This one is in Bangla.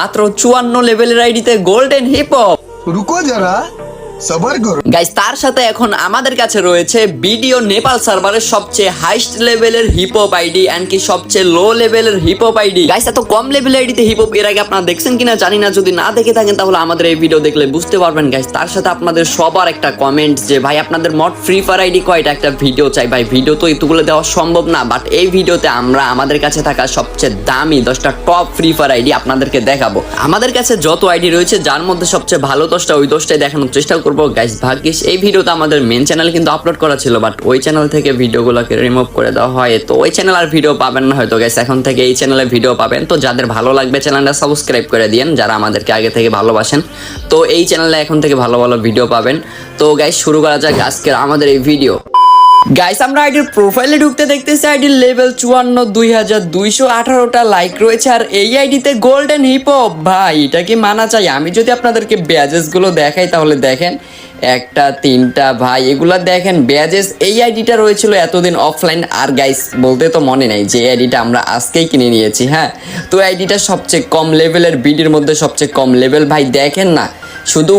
মাত্র 54 লেভেলের আইডিতে গোল্ডেন হিপ হপ। रुको जरा सबर करो। গাইস তার সাথে এখন আমাদের কাছে রয়েছে ভিডিও নেপাল সার্ভারের সবচেয়ে হাইস্ট লেভেলের হিপ হপ আইডি এন্ড কি সবচেয়ে লো লেভেলের হিপ হপ আইডি। গাইস এত কম লেভেলের আইডিতে হিপ হপ এর আগে আপনারা দেখছেন কিনা জানি না, যদি না দেখে থাকেন তাহলে আমাদের এই ভিডিও দেখলে বুঝতে পারবেন। গাইস তার সাথে আপনাদের সবার একটা কমেন্ট যে ভাই আপনাদের মড ফ্রি ফায়ার আইডি কয়টা, একটা ভিডিও চাই। ভাই ভিডিও তো এতগুলো দেওয়া সম্ভব না, বাট এই ভিডিওতে আমরা আমাদের কাছে থাকা সবচেয়ে দামি 10টা টপ ফ্রি ফায়ার আইডি আপনাদেরকে দেখাবো। আমাদের কাছে যত আইডি রয়েছে যার মধ্যে সবচেয়ে ভালো 10টা ওই 10টাই দেখানোর চেষ্টা করবো। গাইস ভাগ্যিস এই ভিডিওটা আমাদের মেন চ্যানেলে কিন্তু আপলোড করা ছিল, বাট ওই চ্যানেল থেকে ভিডিওগুলোকে রিমুভ করে দেওয়া হয়, তো ওই চ্যানেল আর ভিডিও পাবেন না হয়তো। গাইস এখন থেকে এই চ্যানেলে ভিডিও পাবেন, তো যাদের ভালো লাগবে চ্যানেলটা সাবস্ক্রাইব করে দিন, যারা আমাদেরকে আগে থেকে ভালোবাসেন। তো এই চ্যানেলে এখন থেকে ভালো ভালো ভিডিও পাবেন। তো গাইস শুরু করা যাক আজকের আমাদের এই ভিডিও। গাইস আমরা আইডির প্রোফাইলে ঢুকতে দেখতেছি আইডির লেভেল 54, 2218টা লাইক রয়েছে, আর এই আইডিতে গোল্ডেন হিপ হপ। ভাই এটা কি মানা চাই? আমি যদি আপনাদেরকে ব্যাজেস গুলো দেখাই তাহলে দেখেন 1টা 3টা ভাই এগুলা দেখেন ব্যাজেস। এই আইডিটা রয়েছিল এতদিন অফলাইন, আর গাইস বলতে তো মনে নাই যে আইডিটা আমরা আজকেই কিনে নিয়েছি। হ্যাঁ, তো আইডিটা সবচেয়ে কম লেভেলের বিডির মধ্যে সবচেয়ে কম লেভেল। ভাই দেখেন না, শুধু